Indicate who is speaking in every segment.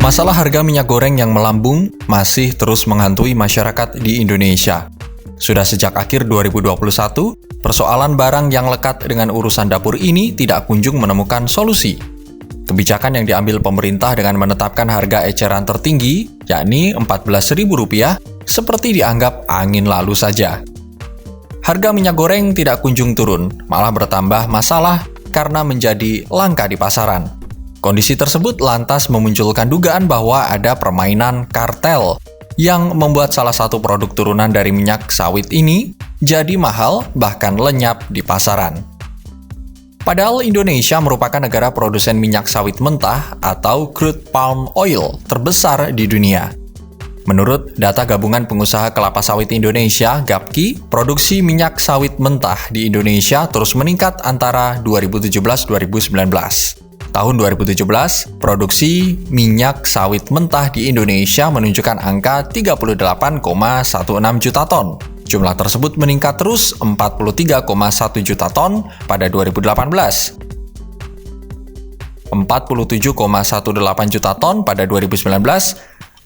Speaker 1: Masalah harga minyak goreng yang melambung masih terus menghantui masyarakat di Indonesia. Sudah sejak akhir 2021, persoalan barang yang lekat dengan urusan dapur ini tidak kunjung menemukan solusi. Kebijakan yang diambil pemerintah dengan menetapkan harga eceran tertinggi, yakni Rp14.000, seperti dianggap angin lalu saja. Harga minyak goreng tidak kunjung turun, malah bertambah masalah karena menjadi langka di pasaran. Kondisi tersebut lantas memunculkan dugaan bahwa ada permainan kartel yang membuat salah satu produk turunan dari minyak sawit ini jadi mahal bahkan lenyap di pasaran. Padahal Indonesia merupakan negara produsen minyak sawit mentah atau crude palm oil terbesar di dunia. Menurut data Gabungan Pengusaha Kelapa Sawit Indonesia, GAPKI, produksi minyak sawit mentah di Indonesia terus meningkat antara 2017-2019. Tahun 2017, produksi minyak sawit mentah di Indonesia menunjukkan angka 38,16 juta ton. Jumlah tersebut meningkat terus 43,1 juta ton pada 2018, 47,18 juta ton pada 2019,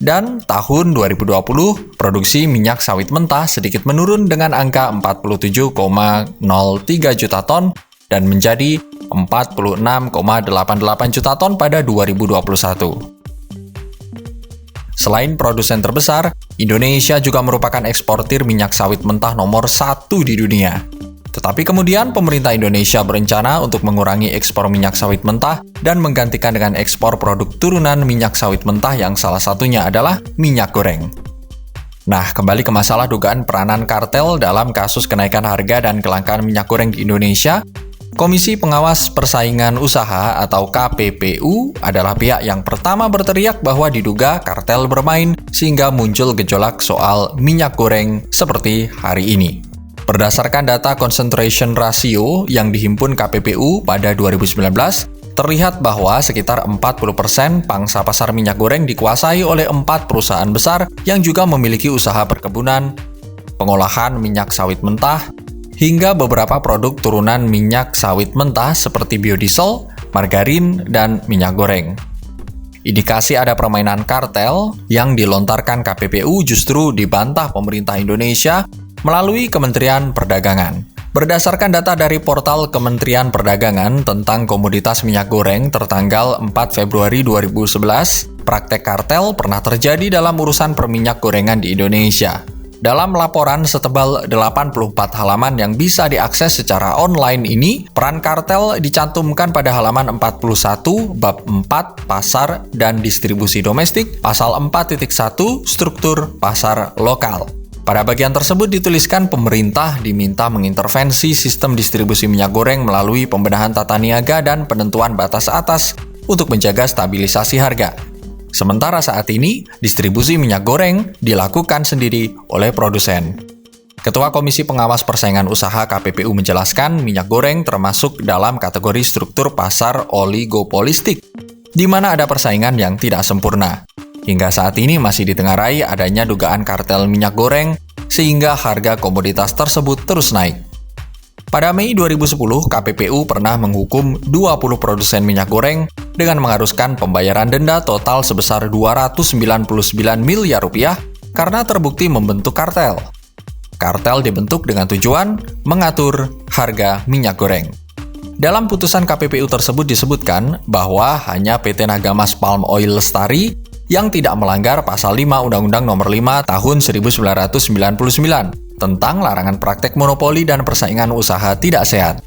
Speaker 1: dan tahun 2020, produksi minyak sawit mentah sedikit menurun dengan angka 47,03 juta ton dan menjadi 46,88 juta ton pada 2021. Selain produsen terbesar, Indonesia juga merupakan eksportir minyak sawit mentah nomor 1 di dunia. Tetapi kemudian pemerintah Indonesia berencana untuk mengurangi ekspor minyak sawit mentah dan menggantikan dengan ekspor produk turunan minyak sawit mentah yang salah satunya adalah minyak goreng. Nah, kembali ke masalah dugaan peranan kartel dalam kasus kenaikan harga dan kelangkaan minyak goreng di Indonesia. Komisi Pengawas Persaingan Usaha atau KPPU adalah pihak yang pertama berteriak bahwa diduga kartel bermain sehingga muncul gejolak soal minyak goreng seperti hari ini. Berdasarkan data concentration ratio yang dihimpun KPPU pada 2019, terlihat bahwa sekitar 40% pangsa pasar minyak goreng dikuasai oleh 4 perusahaan besar yang juga memiliki usaha perkebunan, pengolahan minyak sawit mentah, hingga beberapa produk turunan minyak sawit mentah seperti biodiesel, margarin, dan minyak goreng. Indikasi ada permainan kartel yang dilontarkan KPPU justru dibantah pemerintah Indonesia melalui Kementerian Perdagangan. Berdasarkan data dari portal Kementerian Perdagangan tentang komoditas minyak goreng tertanggal 4 Februari 2011, praktek kartel pernah terjadi dalam urusan perminyak gorengan di Indonesia. Dalam laporan setebal 84 halaman yang bisa diakses secara online ini, peran kartel dicantumkan pada halaman 41 bab 4 pasar dan distribusi domestik, pasal 4.1 struktur pasar lokal. Pada bagian tersebut dituliskan pemerintah diminta mengintervensi sistem distribusi minyak goreng melalui pembenahan tata niaga dan penentuan batas atas untuk menjaga stabilisasi harga. Sementara saat ini, distribusi minyak goreng dilakukan sendiri oleh produsen. Ketua Komisi Pengawas Persaingan Usaha KPPU menjelaskan minyak goreng termasuk dalam kategori struktur pasar oligopolistik, di mana ada persaingan yang tidak sempurna. Hingga saat ini masih ditengarai adanya dugaan kartel minyak goreng, sehingga harga komoditas tersebut terus naik. Pada Mei 2010, KPPU pernah menghukum 20 produsen minyak goreng dengan mengharuskan pembayaran denda total sebesar Rp299 miliar karena terbukti membentuk kartel. Kartel dibentuk dengan tujuan mengatur harga minyak goreng. Dalam putusan KPPU tersebut disebutkan bahwa hanya PT Nagamas Palm Oil Lestari yang tidak melanggar pasal 5 Undang-Undang Nomor 5 Tahun 1999 tentang larangan praktek monopoli dan persaingan usaha tidak sehat.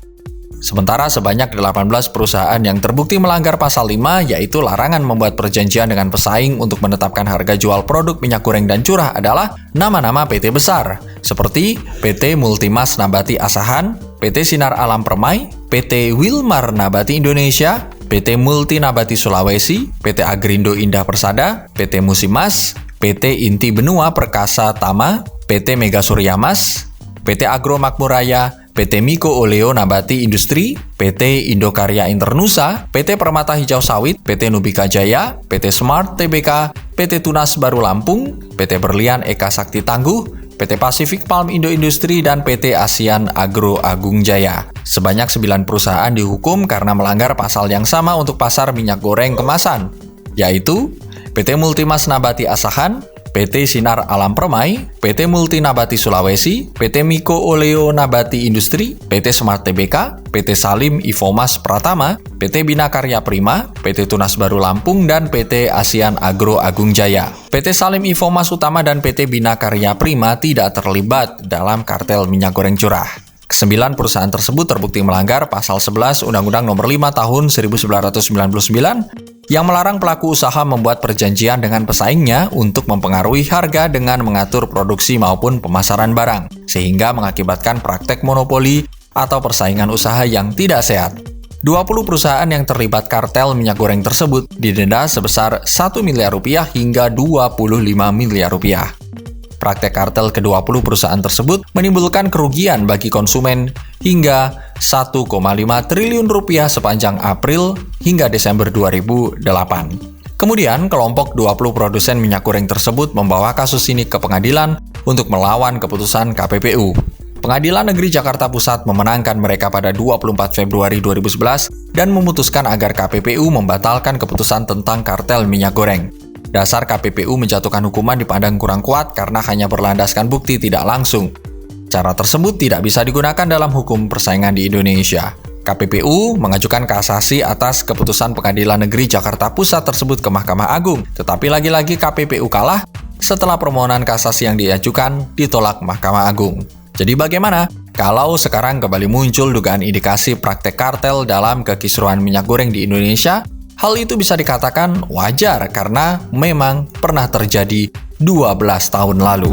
Speaker 1: Sementara sebanyak 18 perusahaan yang terbukti melanggar pasal 5, yaitu larangan membuat perjanjian dengan pesaing untuk menetapkan harga jual produk minyak goreng dan curah adalah nama-nama PT besar, seperti PT Multimas Nabati Asahan, PT Sinar Alam Permai, PT Wilmar Nabati Indonesia, PT Multi Nabati Sulawesi, PT Agrindo Indah Persada, PT Musimas, PT Inti Benua Perkasa Tama, PT Mega Suryamas, PT Agro Makmur Raya, PT Miko Oleo Nabati Industri, PT Indokarya Internusa, PT Permata Hijau Sawit, PT Nubika Jaya, PT Smart Tbk, PT Tunas Baru Lampung, PT Berlian Eka Sakti Tangguh, PT Pacific Palm Indo Industri, dan PT Asian Agro Agung Jaya. Sebanyak 9 perusahaan dihukum karena melanggar pasal yang sama untuk pasar minyak goreng kemasan, yaitu PT Multimas Nabati Asahan, PT Sinar Alam Permai, PT Multinabati Sulawesi, PT Miko Oleo Nabati Industri, PT Smart Tbk, PT Salim Ivomas Pratama, PT Bina Karya Prima, PT Tunas Baru Lampung, dan PT Asian Agro Agung Jaya. PT Salim Ivomas Utama dan PT Bina Karya Prima tidak terlibat dalam kartel minyak goreng curah. Kesembilan perusahaan tersebut terbukti melanggar Pasal 11 Undang-Undang Nomor 5 Tahun 1999 yang melarang pelaku usaha membuat perjanjian dengan pesaingnya untuk mempengaruhi harga dengan mengatur produksi maupun pemasaran barang, sehingga mengakibatkan praktek monopoli atau persaingan usaha yang tidak sehat. 20 perusahaan yang terlibat kartel minyak goreng tersebut didenda sebesar 1 miliar rupiah hingga 25 miliar rupiah. Praktek kartel ke-20 perusahaan tersebut menimbulkan kerugian bagi konsumen hingga 1,5 triliun rupiah sepanjang April hingga Desember 2008. Kemudian, kelompok 20 produsen minyak goreng tersebut membawa kasus ini ke pengadilan untuk melawan keputusan KPPU. Pengadilan Negeri Jakarta Pusat memenangkan mereka pada 24 Februari 2011 dan memutuskan agar KPPU membatalkan keputusan tentang kartel minyak goreng. Dasar KPPU menjatuhkan hukuman dipandang kurang kuat karena hanya berlandaskan bukti tidak langsung. Cara tersebut tidak bisa digunakan dalam hukum persaingan di Indonesia. KPPU mengajukan kasasi atas keputusan Pengadilan Negeri Jakarta Pusat tersebut ke Mahkamah Agung, tetapi lagi-lagi KPPU kalah setelah permohonan kasasi yang diajukan ditolak Mahkamah Agung. Jadi bagaimana kalau sekarang kembali muncul dugaan indikasi praktek kartel dalam kekisruhan minyak goreng di Indonesia? Hal itu bisa dikatakan wajar karena memang pernah terjadi 12 tahun lalu.